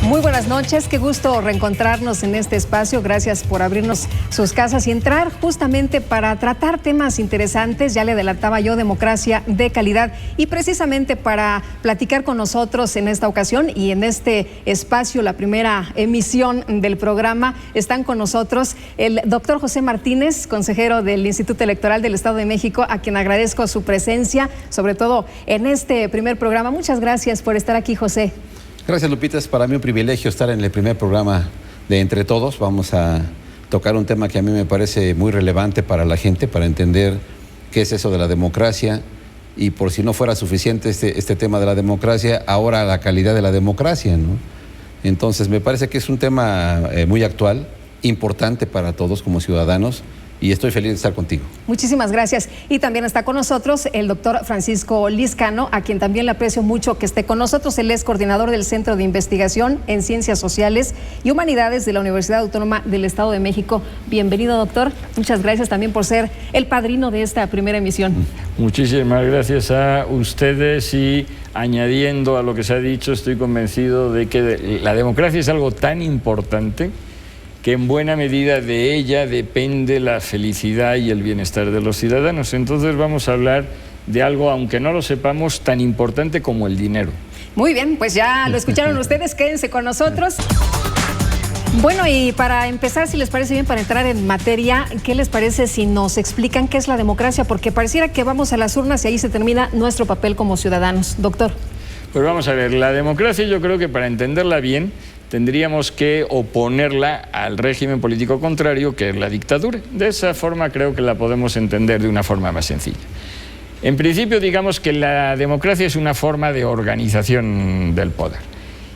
Muy buenas noches, qué gusto reencontrarnos en este espacio. Gracias por abrirnos sus casas y entrar justamente para tratar temas interesantes. Ya le adelantaba yo, democracia de calidad, y precisamente para platicar con nosotros en esta ocasión y en este espacio, la primera emisión del programa, están con nosotros el doctor José Martínez, consejero del Instituto Electoral del Estado de México, a quien agradezco su presencia, sobre todo en este primer programa. Muchas gracias por estar aquí, José. Gracias, Lupita. Es para mí un privilegio estar en el primer programa de Entre Todos. Vamos a tocar un tema que a mí me parece muy relevante para la gente, para entender qué es eso de la democracia, y por si no fuera suficiente este tema de la democracia, ahora la calidad de la democracia, ¿no? Entonces me parece que es un tema muy actual, importante para todos como ciudadanos, y estoy feliz de estar contigo. Muchísimas gracias. Y también está con nosotros el doctor Francisco Lizcano, a quien también le aprecio mucho que esté con nosotros. Él es coordinador del Centro de Investigación en Ciencias Sociales y Humanidades de la Universidad Autónoma del Estado de México. Bienvenido, doctor. Muchas gracias también por ser el padrino de esta primera emisión. Muchísimas gracias a ustedes, y añadiendo a lo que se ha dicho, estoy convencido de que la democracia es algo tan importante que en buena medida de ella depende la felicidad y el bienestar de los ciudadanos. Entonces vamos a hablar de algo, aunque no lo sepamos, tan importante como el dinero. Muy bien, pues ya lo escucharon ustedes, quédense con nosotros. Bueno, y para empezar, si les parece bien, para entrar en materia, ¿qué les parece si nos explican qué es la democracia? Porque pareciera que vamos a las urnas y ahí se termina nuestro papel como ciudadanos. Doctor. Pues vamos a ver, la democracia, yo creo que para entenderla bien tendríamos que oponerla al régimen político contrario, que es la dictadura. De esa forma creo que la podemos entender de una forma más sencilla. En principio, digamos que la democracia es una forma de organización del poder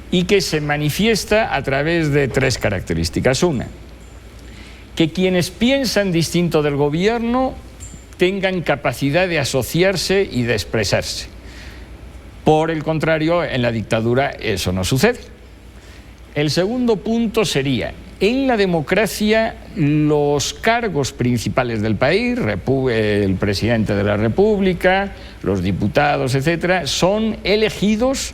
y que se manifiesta a través de tres características. Una, que quienes piensan distinto del gobierno tengan capacidad de asociarse y de expresarse. Por el contrario, en la dictadura eso no sucede. El segundo punto sería, en la democracia los cargos principales del país, el presidente de la República, los diputados, etcétera, son elegidos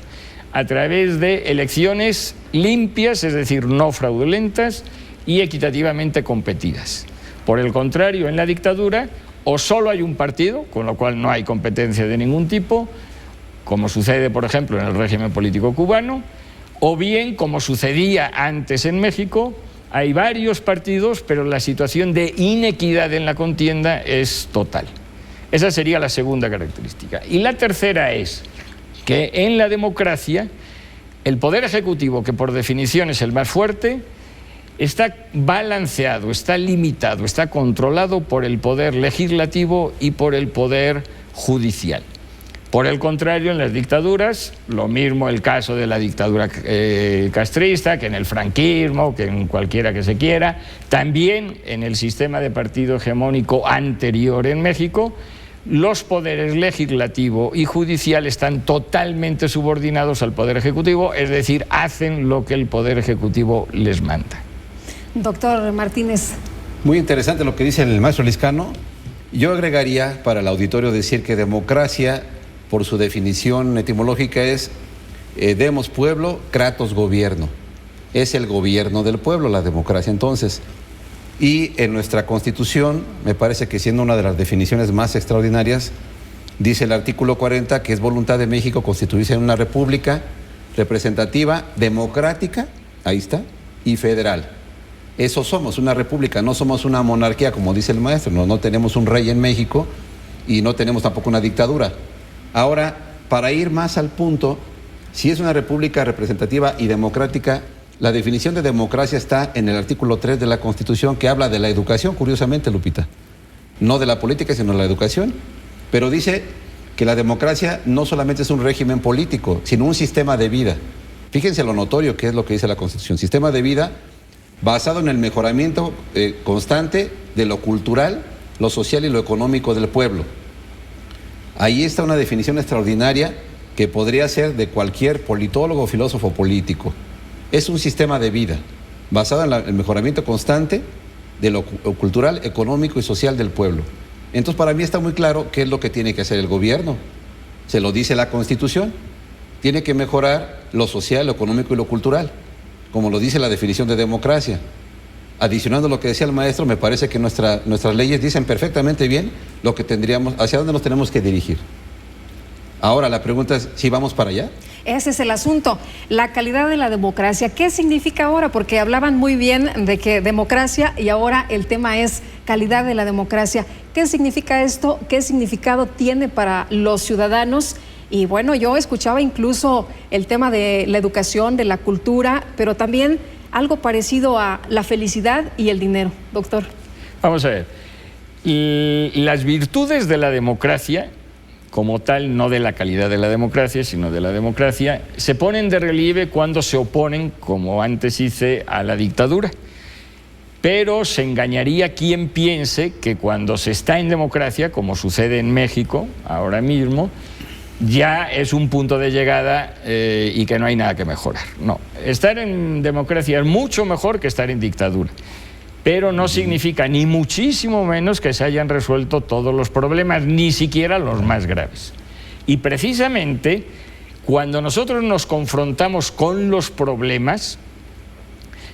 a través de elecciones limpias, es decir, no fraudulentas y equitativamente competidas. Por el contrario, en la dictadura o solo hay un partido, con lo cual no hay competencia de ningún tipo, como sucede, por ejemplo, en el régimen político cubano, o bien, como sucedía antes en México, hay varios partidos, pero la situación de inequidad en la contienda es total. Esa sería la segunda característica. Y la tercera es que en la democracia el poder ejecutivo, que por definición es el más fuerte, está balanceado, está limitado, está controlado por el poder legislativo y por el poder judicial. Por el contrario, en las dictaduras, lo mismo el caso de la dictadura castrista, que en el franquismo, que en cualquiera que se quiera, también en el sistema de partido hegemónico anterior en México, los poderes legislativo y judicial están totalmente subordinados al poder ejecutivo, es decir, hacen lo que el poder ejecutivo les manda. Doctor Martínez. Muy interesante lo que dice el maestro Lizcano. Yo agregaría para el auditorio decir que democracia, por su definición etimológica, es demos pueblo, kratos gobierno. Es el gobierno del pueblo, la democracia. Entonces, y en nuestra Constitución, me parece que siendo una de las definiciones más extraordinarias, dice el artículo 40 que es voluntad de México constituirse en una república representativa, democrática, ahí está, y federal. Eso somos, una república, no somos una monarquía, como dice el maestro, no tenemos un rey en México y no tenemos tampoco una dictadura. Ahora, para ir más al punto, si es una república representativa y democrática, la definición de democracia está en el artículo 3 de la Constitución, que habla de la educación, curiosamente, Lupita. No de la política, sino de la educación. Pero dice que la democracia no solamente es un régimen político, sino un sistema de vida. Fíjense lo notorio que es lo que dice la Constitución. Sistema de vida basado en el mejoramiento constante de lo cultural, lo social y lo económico del pueblo. Ahí está una definición extraordinaria que podría ser de cualquier politólogo o filósofo político. Es un sistema de vida basado en el mejoramiento constante de lo cultural, económico y social del pueblo. Entonces, para mí está muy claro qué es lo que tiene que hacer el gobierno. Se lo dice la Constitución. Tiene que mejorar lo social, lo económico y lo cultural. como lo dice la definición de democracia. Adicionando lo que decía el maestro, me parece que nuestras leyes dicen perfectamente bien lo que tendríamos, hacia dónde nos tenemos que dirigir. Ahora la pregunta es, ¿si vamos para allá? Ese es el asunto, la calidad de la democracia. ¿Qué significa ahora? Porque hablaban muy bien de que democracia y ahora el tema es calidad de la democracia. ¿Qué significa esto? ¿Qué significado tiene para los ciudadanos? Y bueno, yo escuchaba incluso el tema de la educación, de la cultura, pero también algo parecido a la felicidad y el dinero, doctor. Vamos a ver, las virtudes de la democracia, como tal, no de la calidad de la democracia, sino de la democracia, se ponen de relieve cuando se oponen, como antes hice, a la dictadura. Pero se engañaría quien piense que cuando se está en democracia, como sucede en México ahora mismo, ya es un punto de llegada y que no hay nada que mejorar. No, estar en democracia es mucho mejor que estar en dictadura. Pero no significa ni muchísimo menos que se hayan resuelto todos los problemas, ni siquiera los más graves. Y precisamente cuando nosotros nos confrontamos con los problemas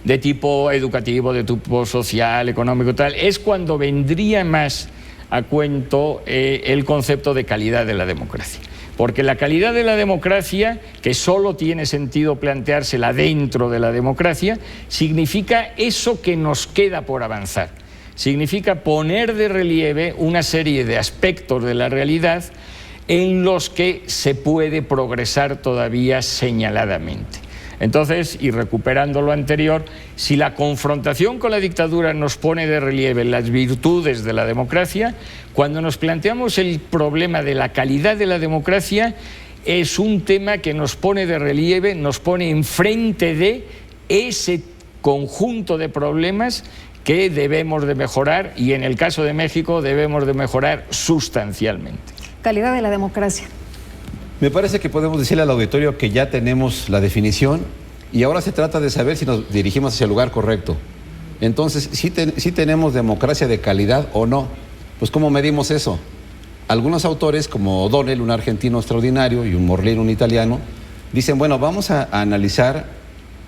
de tipo educativo, de tipo social, económico, tal, es cuando vendría más a cuento el concepto de calidad de la democracia. Porque la calidad de la democracia, que solo tiene sentido planteársela dentro de la democracia, significa eso que nos queda por avanzar. Significa poner de relieve una serie de aspectos de la realidad en los que se puede progresar todavía señaladamente. Entonces, y recuperando lo anterior, si la confrontación con la dictadura nos pone de relieve las virtudes de la democracia, cuando nos planteamos el problema de la calidad de la democracia, es un tema que nos pone de relieve, nos pone enfrente de ese conjunto de problemas que debemos de mejorar y en el caso de México debemos de mejorar sustancialmente. Calidad de la democracia. Me parece que podemos decirle al auditorio que ya tenemos la definición y ahora se trata de saber si nos dirigimos hacia el lugar correcto. Entonces, ¿sí tenemos democracia de calidad o no? Pues ¿cómo medimos eso? Algunos autores, como O'Donnell, un argentino extraordinario, y un Morlino, un italiano, dicen, bueno, vamos a analizar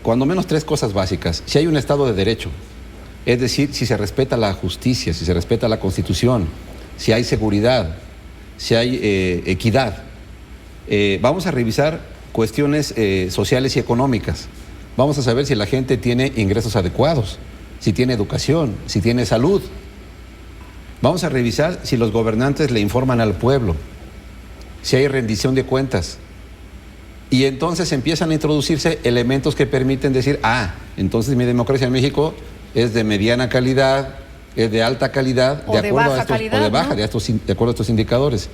cuando menos 3 cosas básicas. Si hay un Estado de Derecho, es decir, si se respeta la justicia, si se respeta la Constitución, si hay seguridad, si hay equidad. Vamos a revisar cuestiones sociales y económicas. Vamos a saber si la gente tiene ingresos adecuados, si tiene educación, si tiene salud. Vamos a revisar si los gobernantes le informan al pueblo, si hay rendición de cuentas. Y entonces empiezan a introducirse elementos que permiten decir, entonces mi democracia en México es de mediana calidad, es de alta calidad, de acuerdo a estos, o de baja, ¿no? de acuerdo a estos indicadores.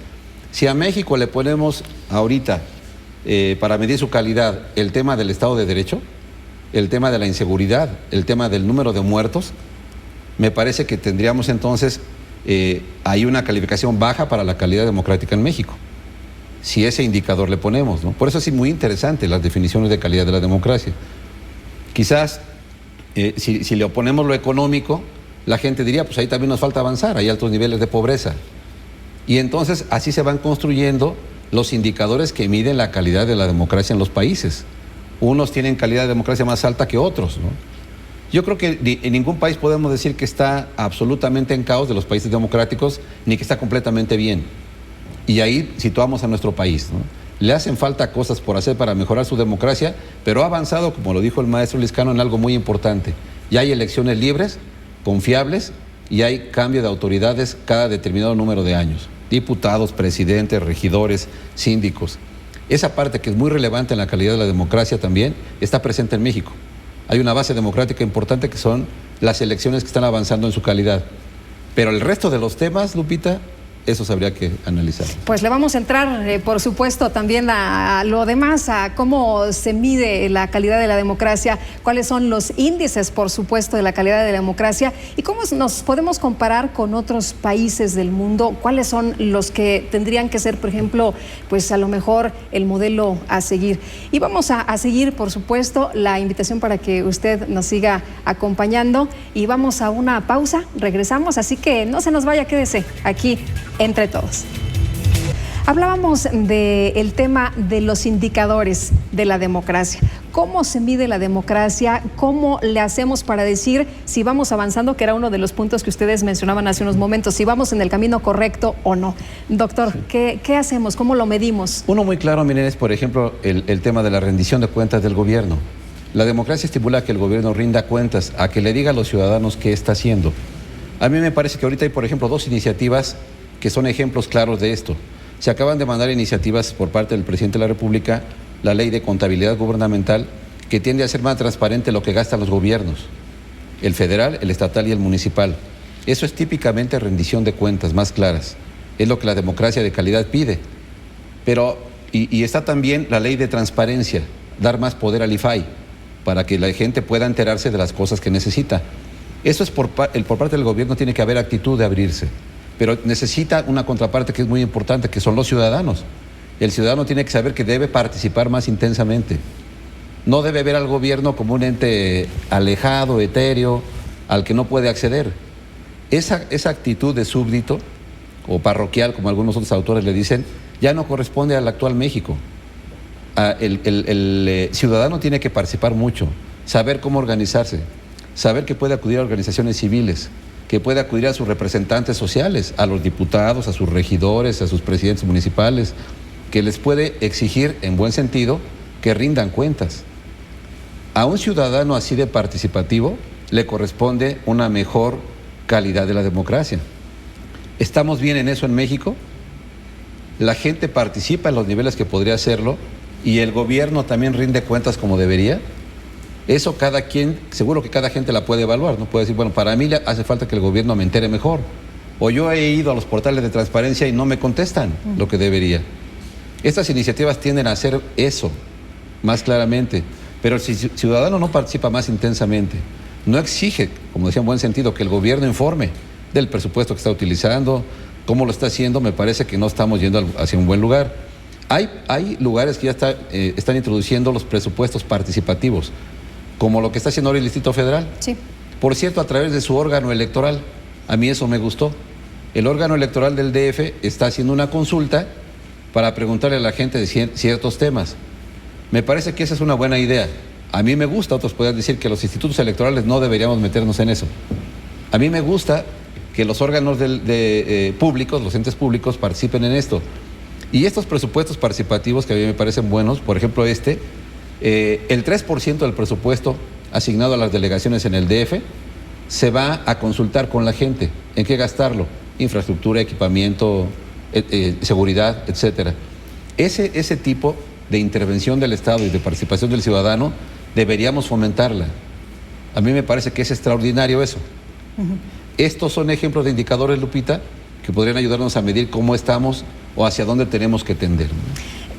Si a México le ponemos ahorita, para medir su calidad, el tema del Estado de Derecho, el tema de la inseguridad, el tema del número de muertos, me parece que tendríamos entonces hay una calificación baja para la calidad democrática en México, si ese indicador le ponemos, ¿no? Por eso es muy interesante las definiciones de calidad de la democracia. Quizás, si le oponemos lo económico, la gente diría, pues ahí también nos falta avanzar, hay altos niveles de pobreza. Y entonces así se van construyendo los indicadores que miden la calidad de la democracia en los países. Unos tienen calidad de democracia más alta que otros, ¿no? Yo creo que en ningún país podemos decir que está absolutamente en caos de los países democráticos, ni que está completamente bien. Y ahí situamos a nuestro país, ¿no? Le hacen falta cosas por hacer para mejorar su democracia, pero ha avanzado, como lo dijo el maestro Lizcano, en algo muy importante. Ya hay elecciones libres, confiables, y hay cambio de autoridades cada determinado número de años. Diputados, presidentes, regidores, síndicos. Esa parte que es muy relevante en la calidad de la democracia también está presente en México. Hay una base democrática importante que son las elecciones que están avanzando en su calidad. Pero el resto de los temas, Lupita, esos habría que analizar. Pues le vamos a entrar, por supuesto, también a lo demás, a cómo se mide la calidad de la democracia, cuáles son los índices, por supuesto, de la calidad de la democracia y cómo nos podemos comparar con otros países del mundo, cuáles son los que tendrían que ser, por ejemplo, pues a lo mejor el modelo a seguir. Y vamos a seguir, por supuesto, la invitación para que usted nos siga acompañando y vamos a una pausa, regresamos, así que no se nos vaya, quédese aquí entre todos. Hablábamos del tema de los indicadores de la democracia. ¿Cómo se mide la democracia? ¿Cómo le hacemos para decir si vamos avanzando, que era uno de los puntos que ustedes mencionaban hace unos momentos, si vamos en el camino correcto o no? Doctor, ¿qué hacemos? ¿Cómo lo medimos? Uno muy claro, miren, es por ejemplo el tema de la rendición de cuentas del gobierno. La democracia estimula a que el gobierno rinda cuentas, a que le diga a los ciudadanos qué está haciendo. A mí me parece que ahorita hay, por ejemplo, 2 iniciativas que son ejemplos claros de esto. Se acaban de mandar iniciativas por parte del presidente de la República, la ley de contabilidad gubernamental, que tiende a ser más transparente lo que gastan los gobiernos, el federal, el estatal y el municipal. Eso es típicamente rendición de cuentas más claras. Es lo que la democracia de calidad pide. Pero, y está también la ley de transparencia, dar más poder al IFAI, para que la gente pueda enterarse de las cosas que necesita. Eso es por parte del gobierno, tiene que haber actitud de abrirse. Pero necesita una contraparte que es muy importante, que son los ciudadanos. El ciudadano tiene que saber que debe participar más intensamente. No debe ver al gobierno como un ente alejado, etéreo, al que no puede acceder. Esa actitud de súbdito o parroquial, como algunos otros autores le dicen, ya no corresponde al actual México. El ciudadano tiene que participar mucho, saber cómo organizarse, saber que puede acudir a organizaciones civiles, que puede acudir a sus representantes sociales, a los diputados, a sus regidores, a sus presidentes municipales, que les puede exigir, en buen sentido, que rindan cuentas. A un ciudadano así de participativo le corresponde una mejor calidad de la democracia. ¿Estamos bien en eso en México? La gente participa en los niveles que podría hacerlo y el gobierno también rinde cuentas como debería. Eso cada quien, seguro que cada gente la puede evaluar, ¿no? Puede decir, bueno, para mí le hace falta que el gobierno me entere mejor. O yo he ido a los portales de transparencia y no me contestan lo que debería. Estas iniciativas tienden a hacer eso más claramente, pero si el ciudadano no participa más intensamente, no exige, como decía en buen sentido, que el gobierno informe del presupuesto que está utilizando, cómo lo está haciendo, me parece que no estamos yendo hacia un buen lugar. Hay lugares que ya están introduciendo los presupuestos participativos, como lo que está haciendo ahora el Distrito Federal. Sí. Por cierto, a través de su órgano electoral. A mí eso me gustó. El órgano electoral del DF está haciendo una consulta para preguntarle a la gente de ciertos temas. Me parece que esa es una buena idea. A mí me gusta, otros podrían decir que los institutos electorales no deberíamos meternos en eso. A mí me gusta que los órganos públicos, los entes públicos, participen en esto. Y estos presupuestos participativos que a mí me parecen buenos, por ejemplo el 3% del presupuesto asignado a las delegaciones en el DF se va a consultar con la gente en qué gastarlo, infraestructura, equipamiento, seguridad, etcétera. Ese tipo de intervención del Estado y de participación del ciudadano deberíamos fomentarla. A mí me parece que es extraordinario eso. Estos son ejemplos de indicadores, Lupita, que podrían ayudarnos a medir cómo estamos o hacia dónde tenemos que tender.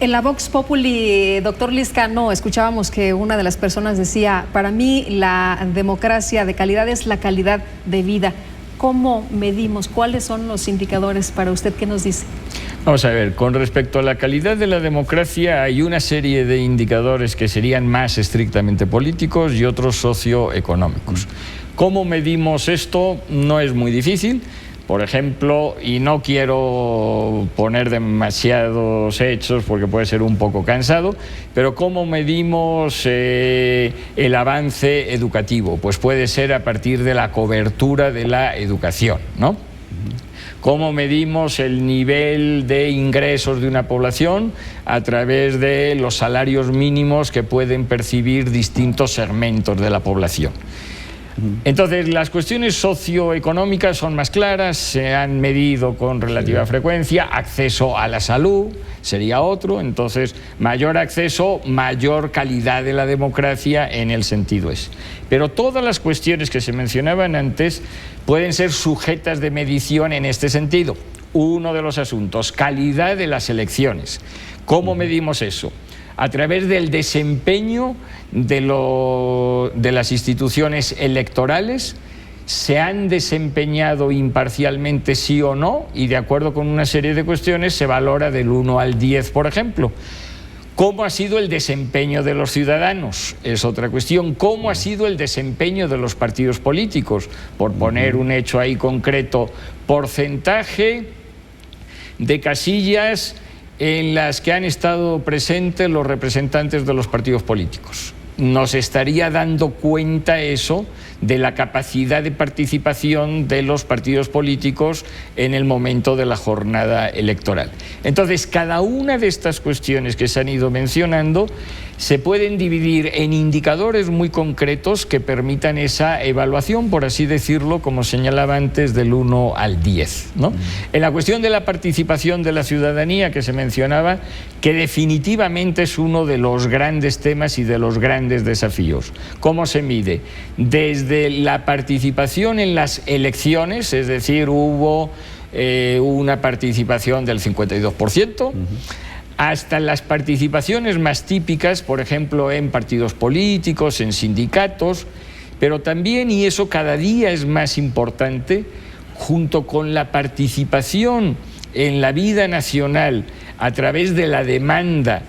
En la Vox Populi, doctor Lizcano, escuchábamos que una de las personas decía, para mí la democracia de calidad es la calidad de vida. ¿Cómo medimos? ¿Cuáles son los indicadores para usted? ¿Qué nos dice? Vamos a ver, con respecto a la calidad de la democracia hay una serie de indicadores que serían más estrictamente políticos y otros socioeconómicos. ¿Cómo medimos esto? No es muy difícil. Por ejemplo, y no quiero poner demasiados hechos porque puede ser un poco cansado, pero ¿cómo medimos el avance educativo? Pues puede ser a partir de la cobertura de la educación, ¿no? ¿Cómo medimos el nivel de ingresos de una población? A través de los salarios mínimos que pueden percibir distintos segmentos de la población. Entonces, las cuestiones socioeconómicas son más claras, se han medido con relativa frecuencia. Acceso a la salud sería otro. Entonces, mayor acceso, mayor calidad de la democracia en el sentido ese. Pero todas las cuestiones que se mencionaban antes pueden ser sujetas de medición en este sentido. Uno de los asuntos, calidad de las elecciones. ¿Cómo medimos eso? A través del desempeño de las instituciones electorales. ¿Se han desempeñado imparcialmente, sí o no? Y de acuerdo con una serie de cuestiones se valora del 1 al 10, por ejemplo. ¿Cómo ha sido el desempeño de los ciudadanos? Es otra cuestión. ¿Cómo ha sido el desempeño de los partidos políticos? Por poner un hecho ahí concreto, porcentaje de casillas en las que han estado presentes los representantes de los partidos políticos. nos estaría dando cuenta eso de la capacidad de participación de los partidos políticos en el momento de la jornada electoral. Entonces, cada una de estas cuestiones que se han ido mencionando se pueden dividir en indicadores muy concretos que permitan esa evaluación, por así decirlo, como señalaba antes, del 1 al 10, ¿no? En la cuestión de la participación de la ciudadanía que se mencionaba, que definitivamente es uno de los grandes temas y de los grandes desafíos. ¿Cómo se mide? Desde la participación en las elecciones, es decir, hubo una participación del 52%, hasta las participaciones más típicas, por ejemplo, en partidos políticos, en sindicatos, pero también, y eso cada día es más importante, junto con la participación en la vida nacional a través de la demanda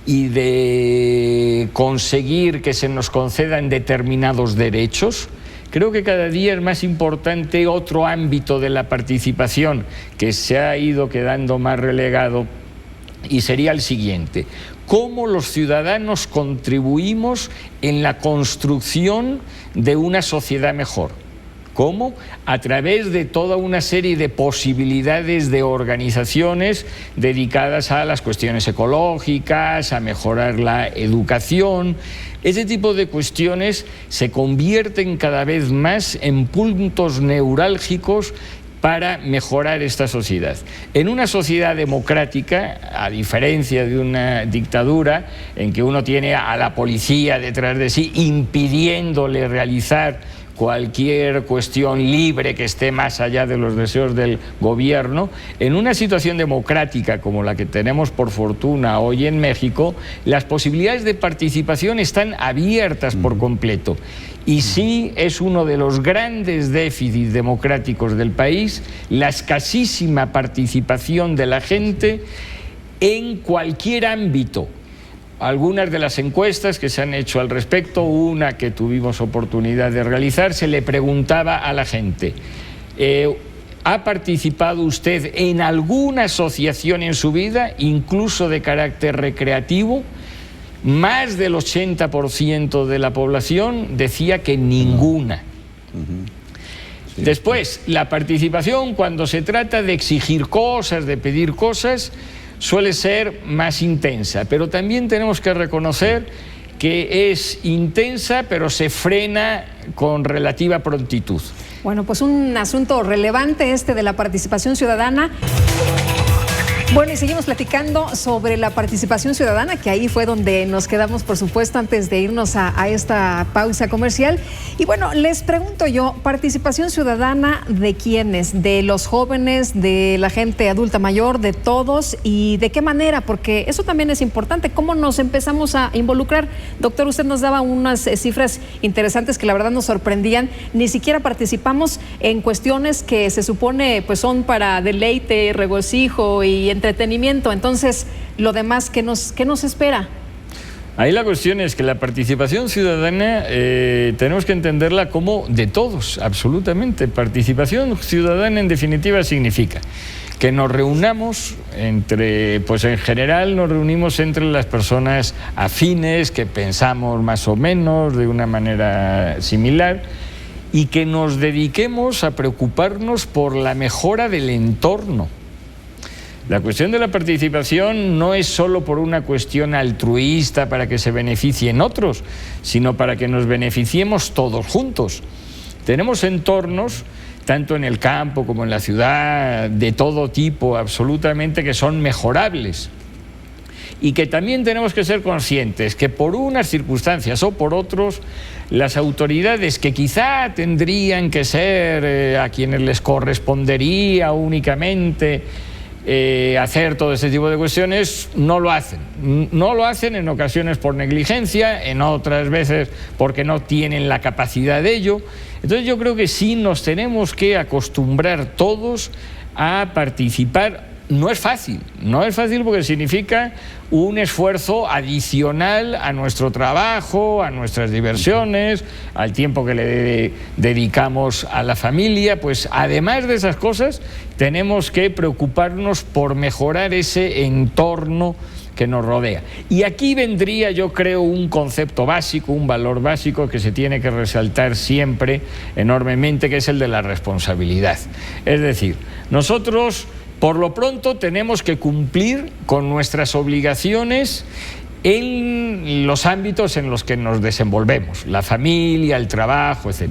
y de conseguir que se nos concedan determinados derechos, creo que cada día es más importante otro ámbito de la participación que se ha ido quedando más relegado, y sería el siguiente: cómo los ciudadanos contribuimos en la construcción de una sociedad mejor. ¿Cómo? A través de toda una serie de posibilidades de organizaciones dedicadas a las cuestiones ecológicas, a mejorar la educación. Ese tipo de cuestiones se convierten cada vez más en puntos neurálgicos para mejorar esta sociedad. En una sociedad democrática, a diferencia de una dictadura en que uno tiene a la policía detrás de sí impidiéndole realizar cualquier cuestión libre que esté más allá de los deseos del gobierno, en una situación democrática como la que tenemos por fortuna hoy en México, las posibilidades de participación están abiertas por completo. Y sí es uno de los grandes déficits democráticos del país, la escasísima participación de la gente en cualquier ámbito. Algunas de las encuestas que se han hecho al respecto, una que tuvimos oportunidad de realizar, se le preguntaba a la gente: ¿ha participado usted en alguna asociación en su vida, incluso de carácter recreativo? Más del 80% de la población decía que ninguna. Sí. Después, la participación cuando se trata de exigir cosas, de pedir cosas, suele ser más intensa, pero también tenemos que reconocer que es intensa, pero se frena con relativa prontitud. Bueno, pues un asunto relevante este de la participación ciudadana. Bueno, y seguimos platicando sobre la participación ciudadana, que ahí fue donde nos quedamos, por supuesto, antes de irnos a esta pausa comercial. Y bueno, les pregunto yo, ¿participación ciudadana de quiénes? ¿De los jóvenes, de la gente adulta mayor, de todos? ¿Y de qué manera? Porque eso también es importante. ¿Cómo nos empezamos a involucrar? Doctor, usted nos daba unas cifras interesantes que la verdad nos sorprendían. Ni siquiera participamos en cuestiones que se supone pues son para deleite, regocijo y entretenimiento. Entonces, lo demás, ¿qué nos espera? Ahí la cuestión es que la participación ciudadana tenemos que entenderla como de todos, absolutamente. Participación ciudadana, en definitiva, significa que nos reunamos entre, pues en general nos reunimos entre las personas afines, que pensamos más o menos de una manera similar, y que nos dediquemos a preocuparnos por la mejora del entorno. La cuestión de la participación no es solo por una cuestión altruista para que se beneficien otros, sino para que nos beneficiemos todos juntos. Tenemos entornos, tanto en el campo como en la ciudad, de todo tipo, absolutamente, que son mejorables. Y que también tenemos que ser conscientes que por unas circunstancias o por otros, las autoridades que quizá tendrían que ser a quienes les correspondería únicamente hacer todo este tipo de cuestiones, no lo hacen. No lo hacen en ocasiones por negligencia, en otras veces porque no tienen la capacidad de ello. Entonces yo creo que sí nos tenemos que acostumbrar todos a participar. No es fácil porque significa un esfuerzo adicional a nuestro trabajo, a nuestras diversiones, al tiempo que le dedicamos a la familia. Pues además de esas cosas, tenemos que preocuparnos por mejorar ese entorno que nos rodea. Y aquí vendría, yo creo, un concepto básico, un valor básico que se tiene que resaltar siempre enormemente, que es el de la responsabilidad. Es decir, nosotros por lo pronto tenemos que cumplir con nuestras obligaciones en los ámbitos en los que nos desenvolvemos, la familia, el trabajo, etc.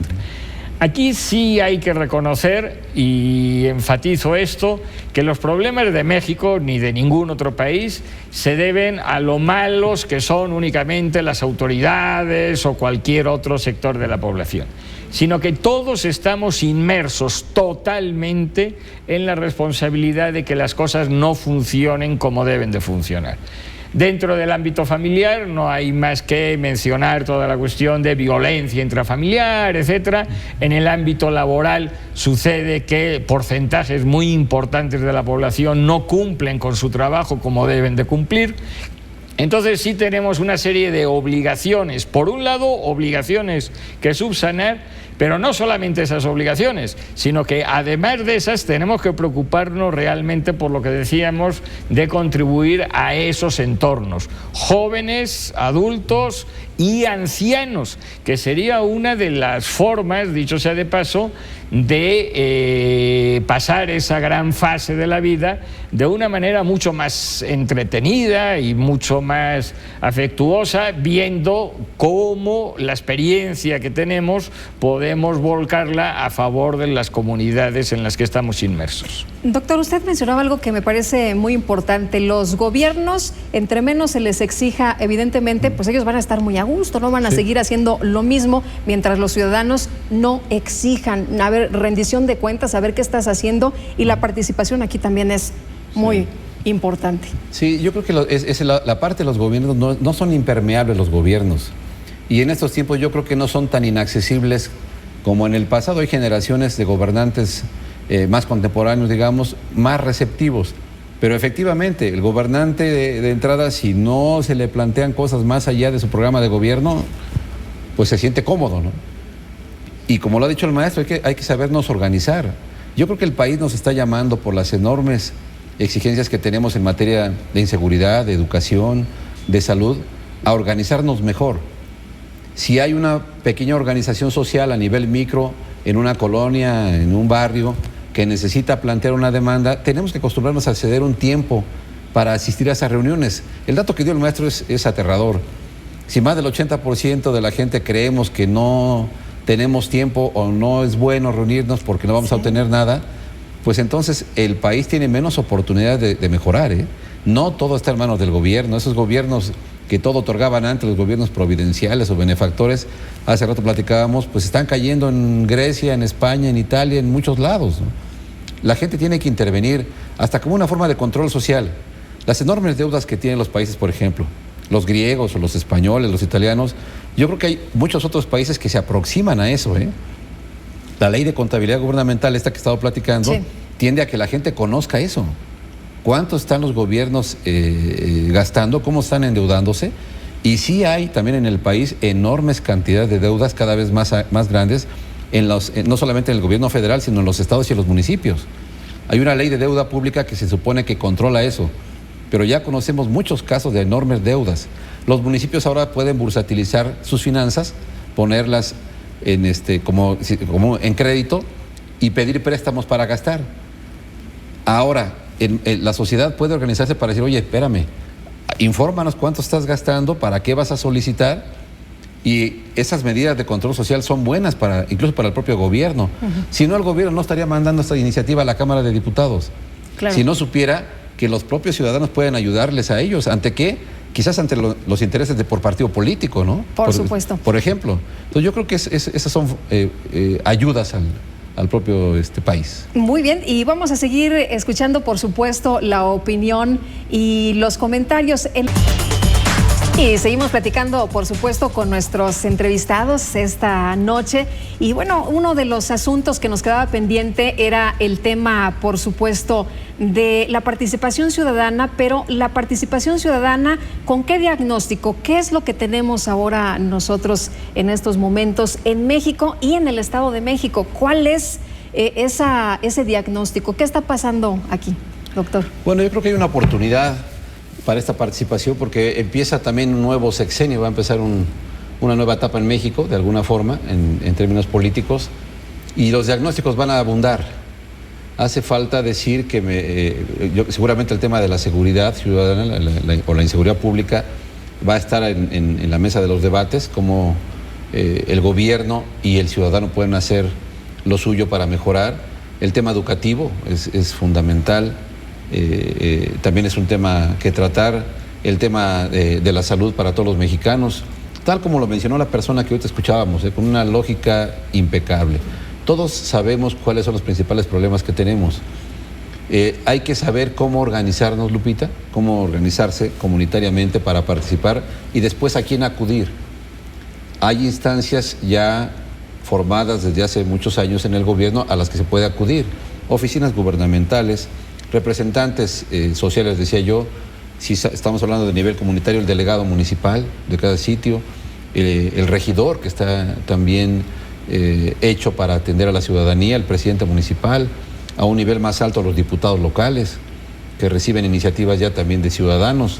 Aquí sí hay que reconocer, y enfatizo esto, que los problemas de México ni de ningún otro país se deben a lo malos que son únicamente las autoridades o cualquier otro sector de la población, sino que todos estamos inmersos totalmente en la responsabilidad de que las cosas no funcionen como deben de funcionar. Dentro del ámbito familiar no hay más que mencionar toda la cuestión de violencia intrafamiliar, etcétera. En el ámbito laboral sucede que porcentajes muy importantes de la población no cumplen con su trabajo como deben de cumplir. Entonces sí tenemos una serie de obligaciones. Por un lado, obligaciones que subsanar, pero no solamente esas obligaciones, sino que además de esas tenemos que preocuparnos realmente por lo que decíamos de contribuir a esos entornos, jóvenes, adultos y ancianos, que sería una de las formas, dicho sea de paso, de pasar esa gran fase de la vida de una manera mucho más entretenida y mucho más afectuosa, viendo cómo la experiencia que tenemos podemos volcarla a favor de las comunidades en las que estamos inmersos. Doctor, usted mencionaba algo que me parece muy importante. Los gobiernos, entre menos se les exija, evidentemente, pues ellos van a estar muy a gusto, no van a seguir haciendo lo mismo, mientras los ciudadanos no exijan. A ver, rendición de cuentas, a ver qué estás haciendo, y la participación aquí también es muy importante. Sí, yo creo que la parte de los gobiernos no son impermeables los gobiernos, y en estos tiempos yo creo que no son tan inaccesibles como en el pasado. Hay generaciones de gobernantes más contemporáneos, digamos, más receptivos, pero efectivamente el gobernante de entrada, si no se le plantean cosas más allá de su programa de gobierno, pues se siente cómodo, ¿no? Y como lo ha dicho el maestro, hay que sabernos organizar. Yo creo que el país nos está llamando, por las enormes exigencias que tenemos en materia de inseguridad, de educación, de salud, a organizarnos mejor. Si hay una pequeña organización social a nivel micro, en una colonia, en un barrio, que necesita plantear una demanda, tenemos que acostumbrarnos a ceder un tiempo para asistir a esas reuniones. El dato que dio el maestro es aterrador. Si más del 80% de la gente creemos que no tenemos tiempo o no es bueno reunirnos porque no vamos a obtener nada, pues entonces el país tiene menos oportunidad de mejorar, ¿eh? No todo está en manos del gobierno. Esos gobiernos que todo otorgaban antes, los gobiernos providenciales o benefactores, hace rato platicábamos, pues están cayendo en Grecia, en España, en Italia, en muchos lados, ¿no? La gente tiene que intervenir hasta como una forma de control social. Las enormes deudas que tienen los países, por ejemplo, los griegos o los españoles, los italianos, yo creo que hay muchos otros países que se aproximan a eso, ¿eh? La ley de contabilidad gubernamental, esta que he estado platicando, tiende a que la gente conozca eso. ¿Cuánto están los gobiernos gastando? ¿Cómo están endeudándose? Y sí hay también en el país enormes cantidades de deudas cada vez más grandes, no solamente en el gobierno federal, sino en los estados y en los municipios. Hay una ley de deuda pública que se supone que controla eso, pero ya conocemos muchos casos de enormes deudas. Los municipios ahora pueden bursatilizar sus finanzas, ponerlas como en crédito y pedir préstamos para gastar. Ahora, la sociedad puede organizarse para decir, oye, espérame, infórmanos cuánto estás gastando, para qué vas a solicitar, y esas medidas de control social son buenas incluso para el propio gobierno. Si no, el gobierno no estaría mandando esta iniciativa a la Cámara de Diputados. Claro. Si no supiera que los propios ciudadanos pueden ayudarles a ellos, ¿ante qué? Quizás ante los intereses por partido político, ¿no? Por supuesto. Por ejemplo. Entonces yo creo que esas son ayudas al propio país. Muy bien, y vamos a seguir escuchando, por supuesto, la opinión y los comentarios. Y seguimos platicando, por supuesto, con nuestros entrevistados esta noche. Y bueno, uno de los asuntos que nos quedaba pendiente era el tema, por supuesto, de la participación ciudadana, pero la participación ciudadana, ¿con qué diagnóstico? ¿Qué es lo que tenemos ahora nosotros en estos momentos en México y en el Estado de México? ¿Cuál es ese diagnóstico? ¿Qué está pasando aquí, doctor? Bueno, yo creo que hay una oportunidad para esta participación, porque empieza también un nuevo sexenio, va a empezar una nueva etapa en México, de alguna forma, en términos políticos, y los diagnósticos van a abundar. Hace falta decir que seguramente el tema de la seguridad ciudadana o la inseguridad pública va a estar en la mesa de los debates, como el gobierno y el ciudadano pueden hacer lo suyo para mejorar. El tema educativo es fundamental, también es un tema que tratar, el tema de la salud para todos los mexicanos, tal como lo mencionó la persona que hoy te escuchábamos, con una lógica impecable. Todos sabemos cuáles son los principales problemas que tenemos. Hay que saber cómo organizarnos, Lupita, cómo organizarse comunitariamente para participar y después a quién acudir. Hay instancias ya formadas desde hace muchos años en el gobierno a las que se puede acudir. Oficinas gubernamentales, representantes sociales, decía yo, si estamos hablando de nivel comunitario, el delegado municipal de cada sitio, el regidor que está también hecho para atender a la ciudadanía, el presidente municipal, a un nivel más alto los diputados locales, que reciben iniciativas ya también de ciudadanos.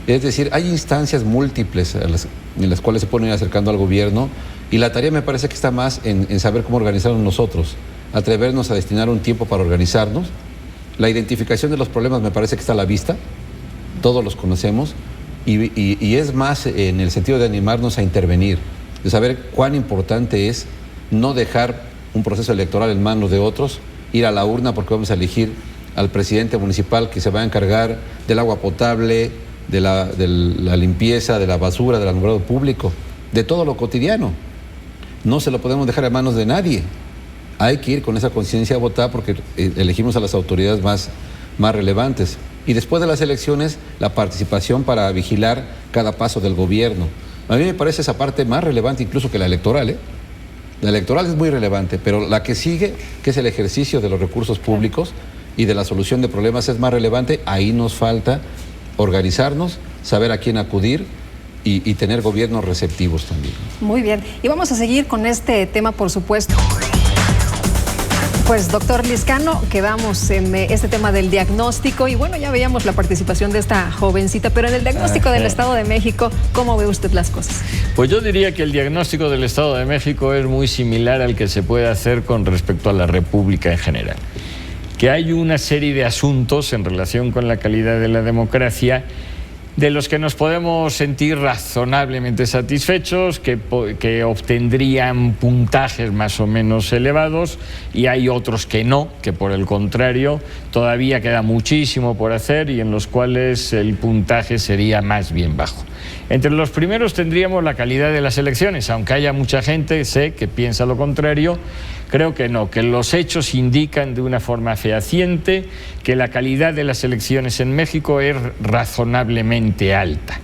Es decir, hay instancias múltiples en las cuales se pueden ir acercando al gobierno, y la tarea me parece que está más en saber cómo organizarnos nosotros, atrevernos a destinar un tiempo para organizarnos. La identificación de los problemas me parece que está a la vista, todos los conocemos, y es más en el sentido de animarnos a intervenir, de saber cuán importante es no dejar un proceso electoral en manos de otros, ir a la urna porque vamos a elegir al presidente municipal que se va a encargar del agua potable, de la limpieza, de la basura, del alumbrado público, de todo lo cotidiano. No se lo podemos dejar en manos de nadie. Hay que ir con esa conciencia a votar porque elegimos a las autoridades más relevantes. Y después de las elecciones, la participación para vigilar cada paso del gobierno. A mí me parece esa parte más relevante incluso que la electoral, La electoral es muy relevante, pero la que sigue, que es el ejercicio de los recursos públicos y de la solución de problemas, es más relevante. Ahí nos falta organizarnos, saber a quién acudir y tener gobiernos receptivos también. Muy bien, y vamos a seguir con este tema, por supuesto. Pues, doctor Lizcano, quedamos en este tema del diagnóstico y bueno, ya veíamos la participación de esta jovencita, pero en el diagnóstico del Estado de México, ¿cómo ve usted las cosas? Pues yo diría que el diagnóstico del Estado de México es muy similar al que se puede hacer con respecto a la República en general. Que hay una serie de asuntos en relación con la calidad de la democracia de los que nos podemos sentir razonablemente satisfechos, que obtendrían puntajes más o menos elevados, y hay otros que no, que por el contrario todavía queda muchísimo por hacer y en los cuales el puntaje sería más bien bajo. Entre los primeros tendríamos la calidad de las elecciones, aunque haya mucha gente, sé, que piensa lo contrario. Creo que no, que los hechos indican de una forma fehaciente que la calidad de las elecciones en México es razonablemente alta.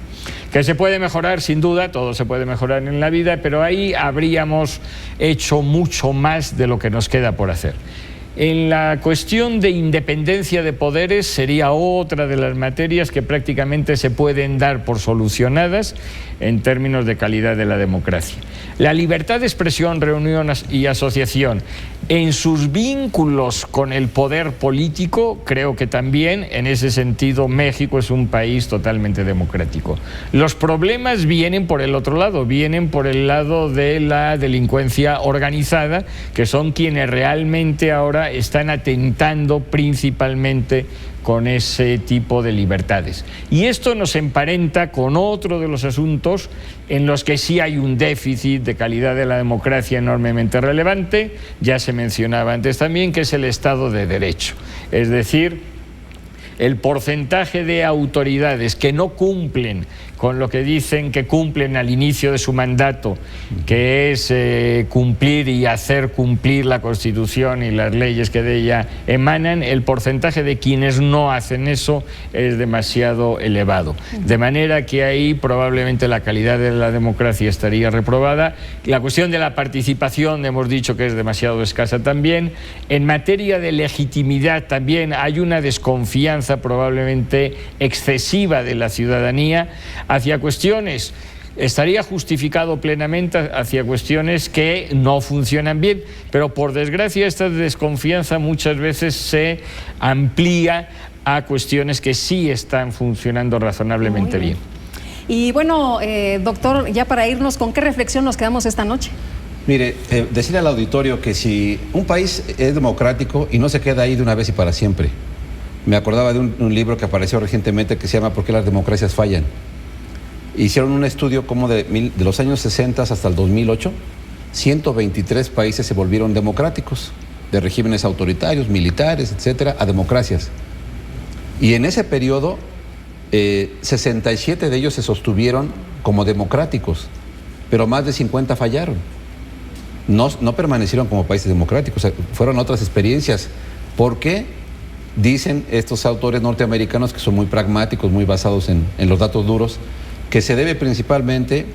Que se puede mejorar, sin duda, todo se puede mejorar en la vida, pero ahí habríamos hecho mucho más de lo que nos queda por hacer. En la cuestión de independencia de poderes sería otra de las materias que prácticamente se pueden dar por solucionadas en términos de calidad de la democracia. La libertad de expresión, reunión y asociación, en sus vínculos con el poder político, creo que también en ese sentido México es un país totalmente democrático. Los problemas vienen por el otro lado, vienen por el lado de la delincuencia organizada, que son quienes realmente ahora están atentando principalmente con ese tipo de libertades. Y esto nos emparenta con otro de los asuntos en los que sí hay un déficit de calidad de la democracia enormemente relevante, ya se mencionaba antes también, que es el Estado de Derecho. Es decir, el porcentaje de autoridades que no cumplen con lo que dicen que cumplen al inicio de su mandato, que es cumplir y hacer cumplir la Constitución y las leyes que de ella emanan, el porcentaje de quienes no hacen eso es demasiado elevado. De manera que ahí probablemente la calidad de la democracia estaría reprobada. La cuestión de la participación hemos dicho que es demasiado escasa también. En materia de legitimidad también hay una desconfianza probablemente excesiva de la ciudadanía hacia cuestiones, estaría justificado plenamente hacia cuestiones que no funcionan bien, pero por desgracia esta desconfianza muchas veces se amplía a cuestiones que sí están funcionando razonablemente bien. Y bueno, doctor, ya para irnos, ¿con qué reflexión nos quedamos esta noche? Mire, decirle al auditorio que si un país es democrático y no se queda ahí de una vez y para siempre. Me acordaba de un libro que apareció recientemente que se llama ¿Por qué las democracias fallan? Hicieron un estudio como de los años 60 hasta el 2008, 123 países se volvieron democráticos, de regímenes autoritarios, militares, etcétera, a democracias. Y en ese periodo, 67 de ellos se sostuvieron como democráticos, pero más de 50 fallaron. No permanecieron como países democráticos, o sea, fueron otras experiencias. ¿Por qué? Dicen estos autores norteamericanos, que son muy pragmáticos, muy basados en los datos duros, que se debe principalmente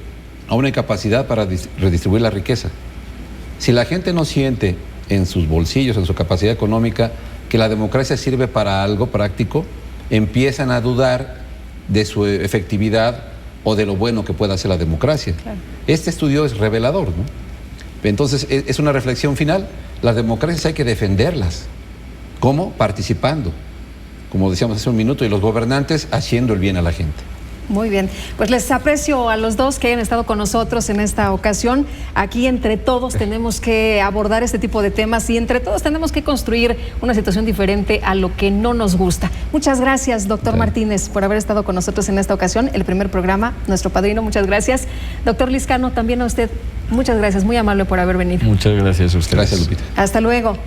a una incapacidad para redistribuir la riqueza. Si la gente no siente en sus bolsillos, en su capacidad económica, que la democracia sirve para algo práctico, empiezan a dudar de su efectividad o de lo bueno que pueda hacer la democracia. Claro. Este estudio es revelador, ¿no? Entonces, es una reflexión final. Las democracias hay que defenderlas. ¿Cómo? Participando, como decíamos hace un minuto, y los gobernantes haciendo el bien a la gente. Muy bien, pues les aprecio a los dos que hayan estado con nosotros en esta ocasión. Aquí entre todos tenemos que abordar este tipo de temas y entre todos tenemos que construir una situación diferente a lo que no nos gusta. Muchas gracias, doctor Martínez, por haber estado con nosotros en esta ocasión, el primer programa, nuestro padrino, muchas gracias. Doctor Lizcano, también a usted, muchas gracias, muy amable por haber venido. Muchas gracias a usted. Gracias, Lupita. Hasta luego.